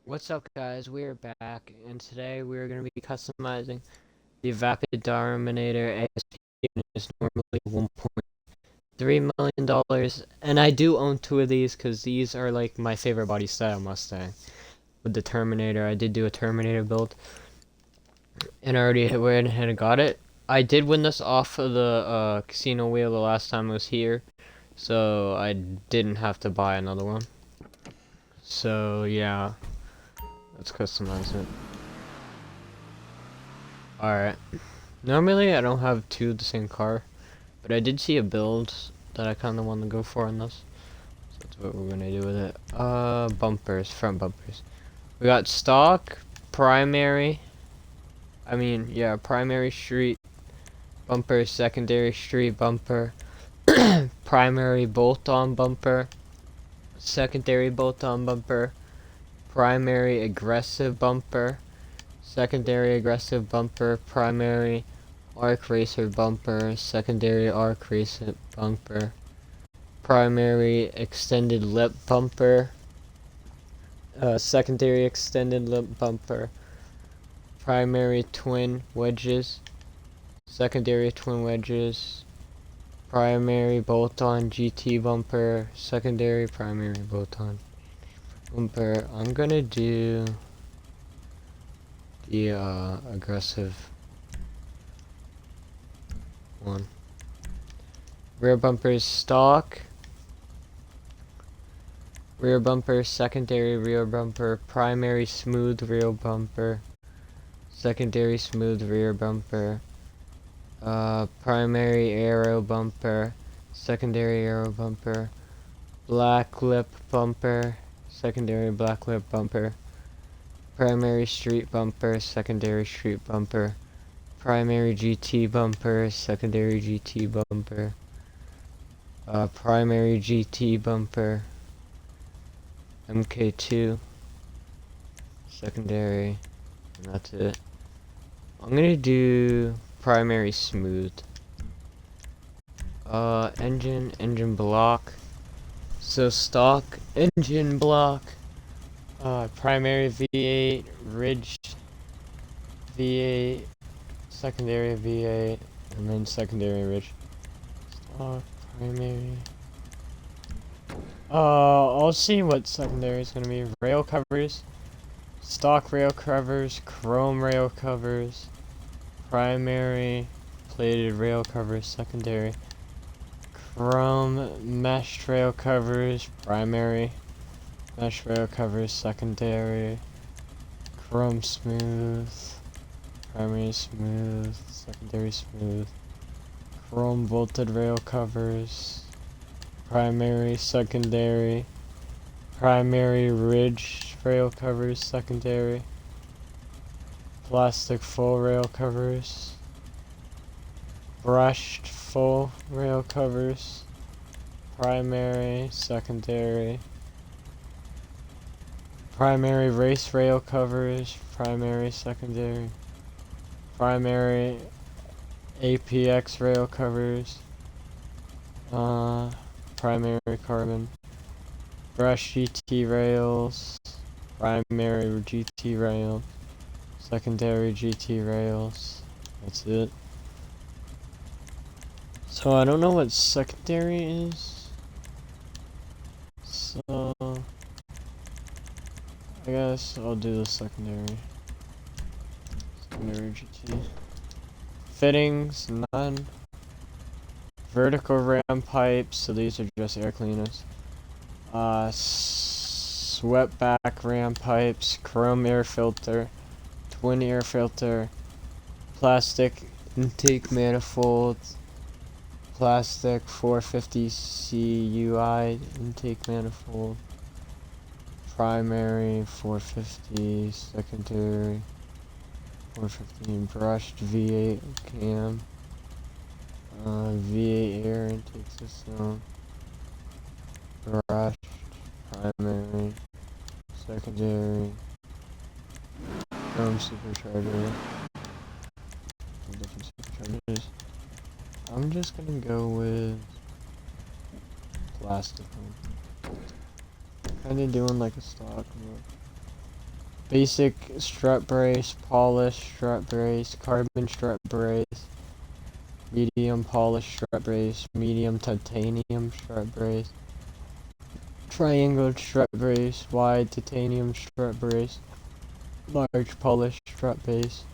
What's up, guys? We're back, and today we're going to be customizing the Vapid Dominator ASP unit. Is normally $1.3 million, and I do own two of these because these are like my favorite body style Mustang. With the Terminator, I did do a Terminator build, and I already went ahead and got it. I did win this off of the casino wheel the last time I was here, so I didn't have to buy another one. So yeah, let's customize it. Alright. Normally, I don't have two of the same car, but I did see a build that I kind of want to go for on this. So that's what we're gonna do with it. Bumpers, front bumpers. We got stock, primary. Primary street bumper, secondary street bumper, primary bolt-on bumper, secondary bolt-on bumper, primary aggressive bumper, secondary aggressive bumper, primary arc racer bumper, secondary arc racer bumper, primary extended lip bumper, secondary extended lip bumper, primary twin wedges, secondary twin wedges, primary bolt-on GT bumper, secondary primary bolt-on bumper. I'm gonna do the aggressive one. Rear bumper is stock. Rear bumper, secondary rear bumper, primary smooth rear bumper, secondary smooth rear bumper, primary aero bumper, secondary aero bumper, black lip bumper, secondary black lip bumper, primary street bumper, secondary street bumper, primary GT bumper, secondary GT bumper, primary GT bumper, MK2, secondary, and that's it. I'm gonna do primary smooth. Engine block. So stock, engine block, primary V8, ridge V8, secondary V8, and then secondary ridge. Stock, primary. I'll see what secondary is gonna be. Rail covers, stock rail covers, chrome rail covers, primary plated rail covers, secondary chrome mesh rail covers, primary mesh rail covers, secondary chrome smooth, primary smooth, secondary smooth, chrome bolted rail covers, primary, secondary, primary ridge rail covers, secondary, plastic full rail covers, brushed full rail covers, primary, secondary, primary race rail covers, primary, secondary, primary APX rail covers, primary carbon, brush GT rails, primary GT rail, secondary GT rails. That's it. So I don't know what secondary is. So I guess I'll do the secondary. Secondary GT. Fittings, none. Vertical ram pipes, so these are just air cleaners. Swept back ram pipes, chrome air filter, twin air filter, plastic intake manifold, plastic 450 CUI intake manifold, primary 450, secondary 415, brushed V8 cam, V8 air intake system, brushed, primary, secondary, chrome supercharger, different superchargers. I'm just gonna go with plastic one. Kinda doing like a stock look. Basic strut brace, polished strut brace, carbon strut brace, medium polished strut brace, medium titanium strut brace, triangle strut brace, wide titanium strut brace, large polished strut brace,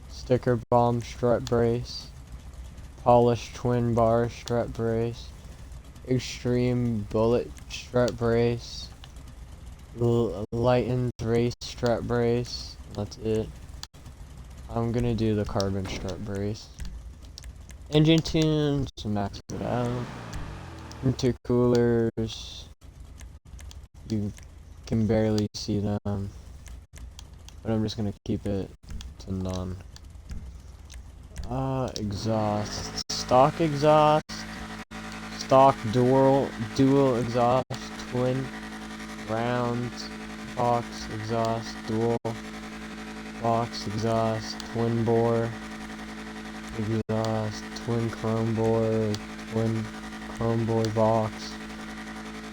sticker bomb strut brace, polished twin bar strut brace, extreme bullet strut brace, lightened race strut brace. That's it. I'm gonna do the carbon strut brace. Engine tunes, max it out. Intercoolers, you can barely see them, but I'm just gonna keep it to none. Exhaust, stock exhaust, stock dual exhaust, twin round box exhaust, dual box exhaust, twin bore exhaust, twin chrome bore box,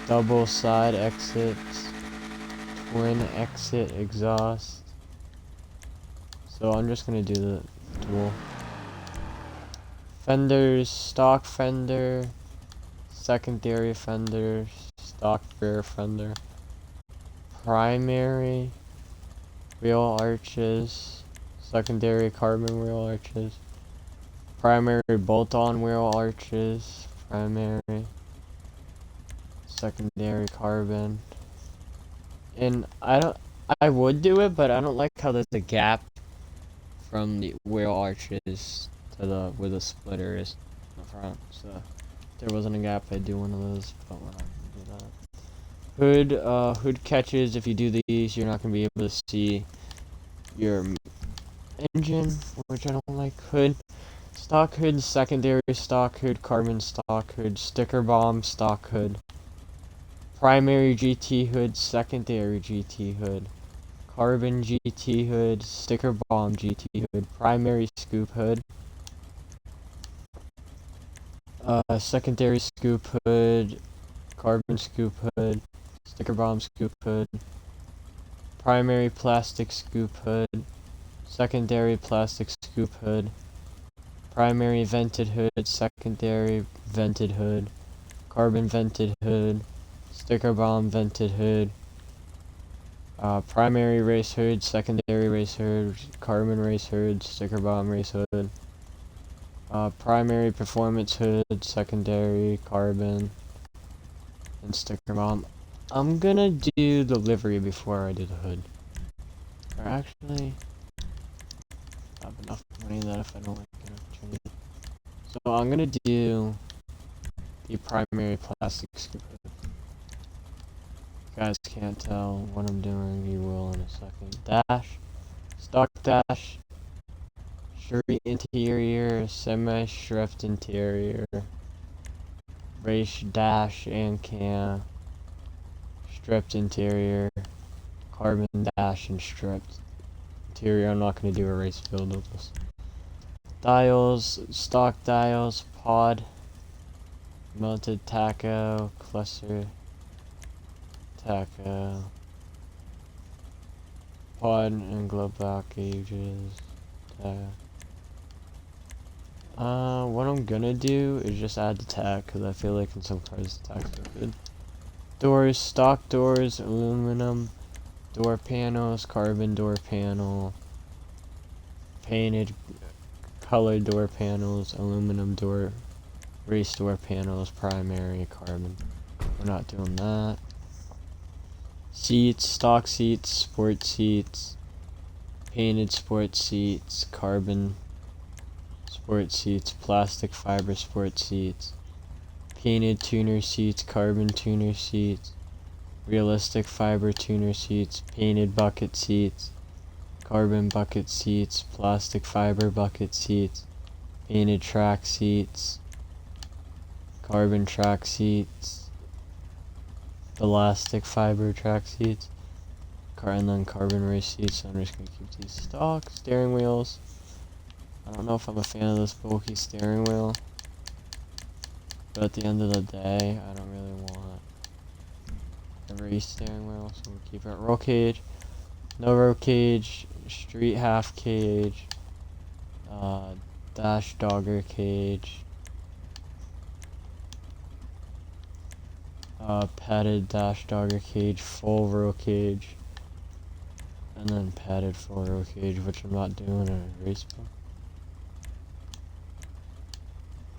double side exits, twin exit exhaust. So I'm just gonna do the dual. Fenders, stock fender, secondary fender, stock rear fender, primary wheel arches, secondary carbon wheel arches, primary bolt-on wheel arches, primary, secondary carbon. And I would do it, but I don't like how there's a gap from the wheel arches to the where the splitter is in the front. So if there wasn't a gap, I'd do one of those, but we're not gonna do that. Hood catches. If you do these, you're not gonna be able to see your engine, which I don't like. Hood, stock hood, secondary stock hood, carbon stock hood, sticker bomb stock hood, primary GT hood, secondary GT hood, carbon GT hood, sticker bomb GT hood, primary scoop hood, secondary scoop hood, carbon scoop hood, sticker bomb scoop hood, primary plastic scoop hood, secondary plastic scoop hood, primary vented hood, secondary vented hood, carbon vented hood, sticker bomb vented hood, primary race hood, secondary race hood, carbon race hood, sticker bomb race hood, primary performance hood, secondary carbon, and sticker bomb. I'm gonna do the livery before I do the hood. Or actually, I have enough money that if I don't like it, I'll change it. So I'm gonna do the primary plastic scoop hood. If you guys can't tell what I'm doing, you will in a second. Dash, stock dash, street interior, semi-stripped interior, race dash and cam, stripped interior, carbon dash and stripped interior. I'm not going to do a race build of this. Dials, stock dials, pod, melted taco, cluster, taco, pod and glove box gauges, taco. What I'm gonna do is just add the tack, because I feel like in some cars the tacks are good. Doors, stock doors, aluminum, door panels, carbon door panel, painted colored door panels, aluminum door, race door panels, primary, carbon. We're not doing that. Seats, stock seats, sport seats, painted sport seats, carbon sport seats, plastic fiber sport seats, painted tuner seats, carbon tuner seats, realistic fiber tuner seats, painted bucket seats, carbon bucket seats, plastic fiber bucket seats, painted track seats, carbon track seats, elastic fiber track seats, and then carbon race seats. So I'm just going to keep these stock. Steering wheels. I don't know if I'm a fan of this bulky steering wheel, but at the end of the day, I don't really want a race steering wheel, so I'm going to keep it. Roll cage. no row cage, street half cage, dash dogger cage, padded dash dogger cage, full row cage, and then padded full row cage, which I'm not doing in a race book.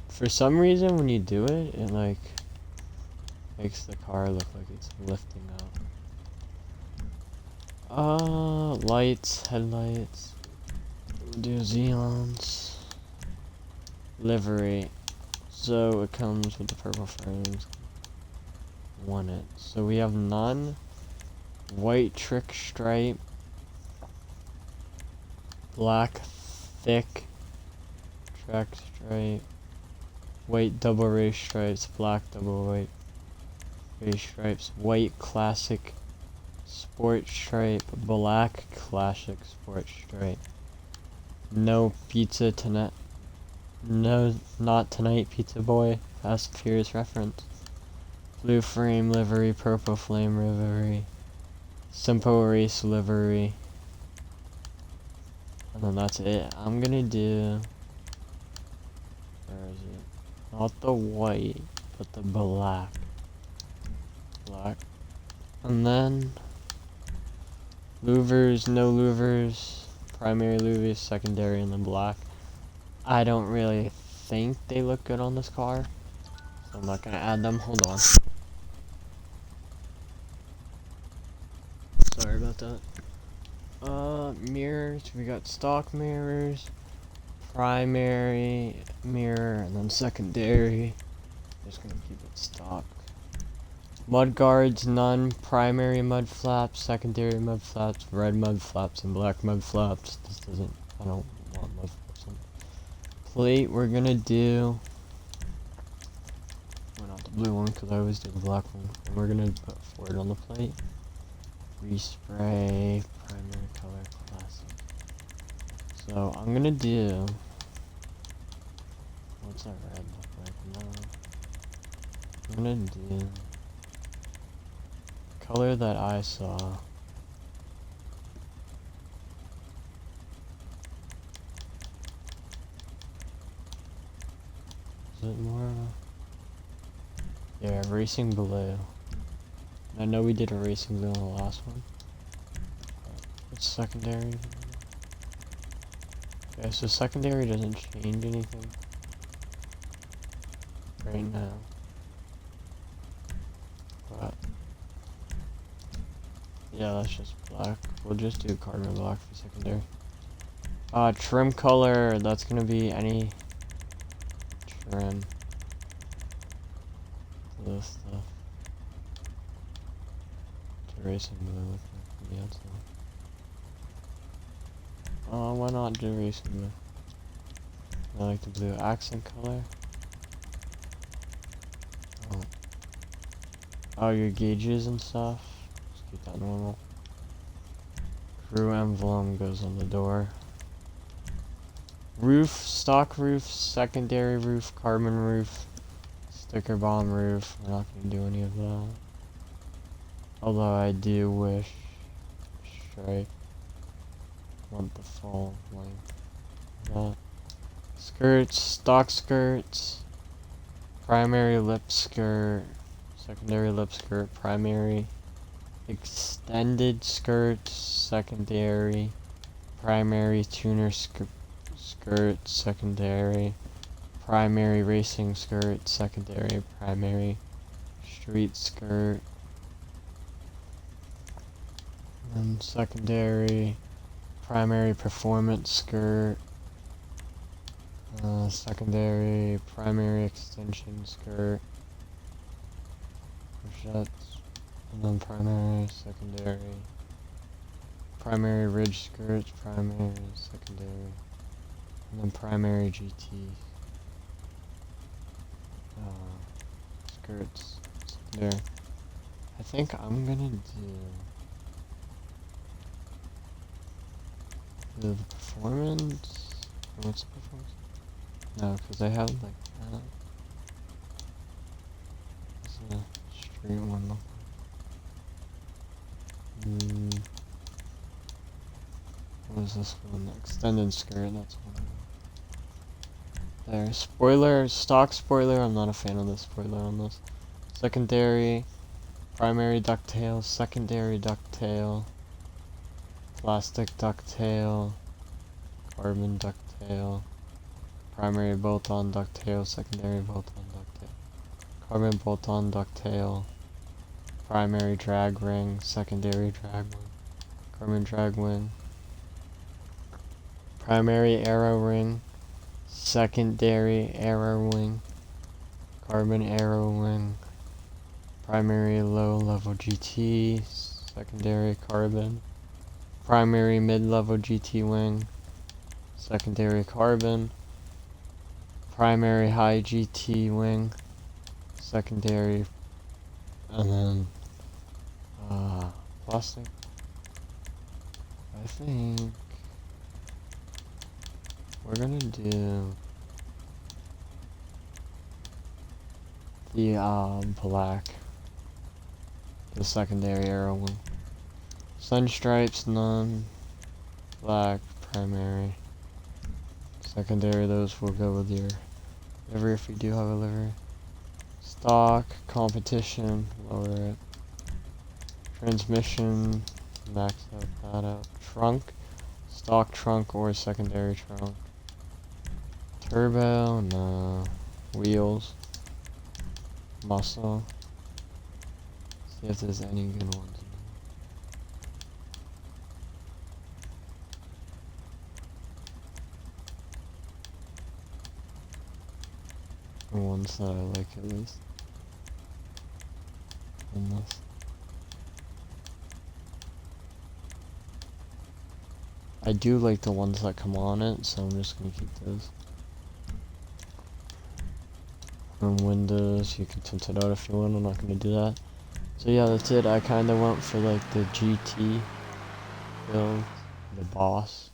For some reason, when you do it, it like makes the car look like it's lifting up. Lights, headlights. We'll do xeons. Livery. So it comes with the purple frames. Want it. So we have none. White trick stripe. Black thick track stripe. White double race stripes. Black double white race stripes. White classic sport stripe. Black classic sport stripe. No pizza tonight. No, not tonight, Pizza Boy. Fast and Furious reference. Blue frame livery, purple flame livery, simple race livery, and then that's it. I'm gonna do, where is it? Not the white, but the black. Black. And then louvers, no louvers, primary louvers, secondary, and then black. I don't really think they look good on this car, so I'm not gonna add them. Hold on. Sorry about that. Mirrors, we got stock mirrors, primary mirror, and then secondary. Just gonna keep it stock. Mud guards, none. Primary mud flaps, secondary mud flaps, red mud flaps, and black mud flaps. This doesn't, I don't want mud flaps on. Plate, we're gonna do, well, not the blue one, because I always do the black one. And we're gonna put Ford on the plate. Respray, primary color, classic. So I'm gonna do, what's that red look like? No. I'm gonna do color that I saw. Is it more of a, yeah, racing blue. I know we did a racing blue on the last one. It's secondary. Okay, so secondary doesn't change anything right now. But yeah, that's just black. We'll just do carbon black for secondary. Trim color, that's gonna be any trim. This stuff. Racing blue with the outside. Why not do racing blue? I like the blue accent color. Oh, your gauges and stuff. Just keep that normal. Crew emblem goes on the door. Roof, stock roof, secondary roof, carbon roof, sticker bomb roof. We're not gonna do any of that. Although I do wish stripe. Want the full length of that. Skirts, stock skirts, primary lip skirt, secondary lip skirt, primary, extended skirt, secondary, primary tuner skirt, secondary, primary racing skirt, secondary, primary street skirt, and secondary, primary performance skirt, secondary, primary extension skirt, rochettes, and then primary, secondary, primary ridge skirts, primary, secondary, and then primary GT skirts there. I think I'm gonna do the performance. What's the performance? No, because I have like that. What's the street one look like? What was this one? Extended skirt, that's one. There. Spoiler, stock spoiler, I'm not a fan of the spoiler on this. Secondary, primary ducktail, secondary ducktail, plastic ducktail, carbon ducktail, primary bolt-on ducktail, secondary bolt-on ducktail, carbon bolt-on ducktail, primary drag ring, secondary drag wing, carbon drag wing, primary arrow ring, secondary arrow wing, carbon arrow wing, primary low level GT, secondary carbon, primary mid level GT wing, secondary carbon, primary high GT wing, secondary, and then plastic. I think we're gonna do the black, the secondary arrow one. Sun stripes, none. Black, primary. Secondary, those will go with your livery if you do have a livery. Stock, competition, lower it. Transmission, max out that out. Trunk, stock trunk or secondary trunk. Turbo, no. Wheels, muscle. See if there's any good ones. The ones that I like at least. In this. I do like the ones that come on it, so I'm just gonna keep those. And windows, you can tint it out if you want, I'm not gonna do that. So yeah, that's it. I kinda went for like the GT build, the boss.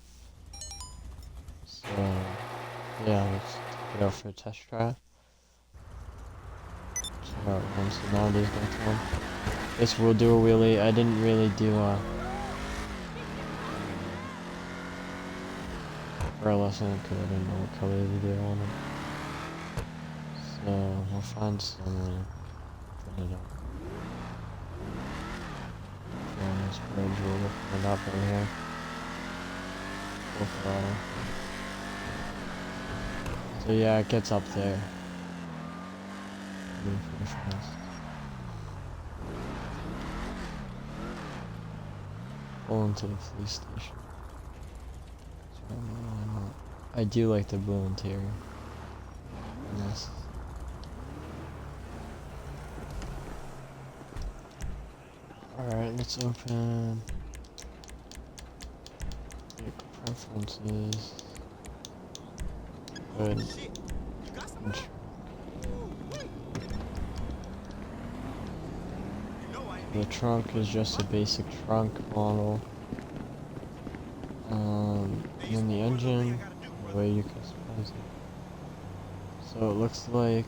So yeah, let's take it out for a test drive. So now there's that one. Guess we'll do a wheelie. I didn't really do pearlescent because I didn't know what color to do on it. So we'll find somewhere. Put it up. On this bridge, we'll look it up in here. So yeah, it gets up there. Pretty fast. Pull into the police station. I do like the blue interior. Nice. Alright, let's open vehicle preferences. Good. The trunk is just a basic trunk model. And the engine, the way you customize it. So it looks like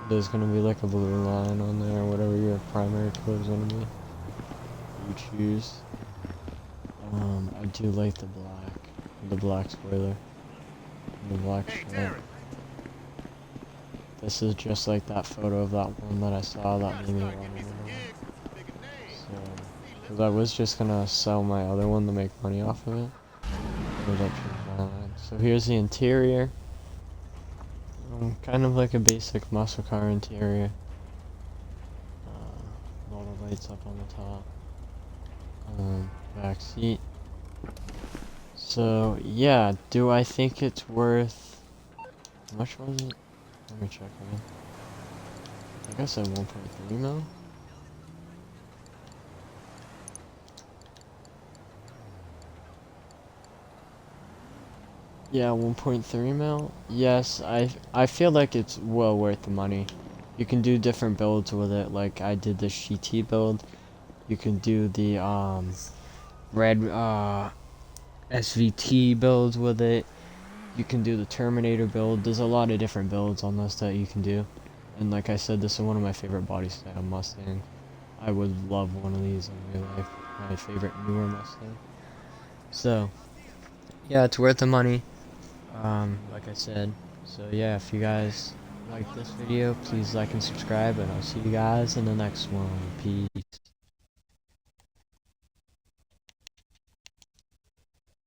there's gonna be like a blue line on there, whatever your primary color is gonna be. You choose. I do like the black spoiler, the black stripe. This is just like that photo of that one that I saw that made me run away. So, because I was just gonna sell my other one to make money off of it. So here's the interior. Kind of like a basic muscle car interior. All the lights up on the top. Back seat. So yeah, do I think it's worth? How much was it? Let me check again. I think I said 1.3 mil. Yeah, 1.3 mil. Yes, I feel like it's well worth the money. You can do different builds with it, like I did the GT build. You can do the red SVT builds with it. You can do the Terminator build. There's a lot of different builds on this that you can do. And like I said, this is one of my favorite body style Mustang. I would love one of these in real life. My favorite newer Mustang. So, yeah, it's worth the money. Like I said. So yeah, if you guys like this video, please like and subscribe, and I'll see you guys in the next one. Peace.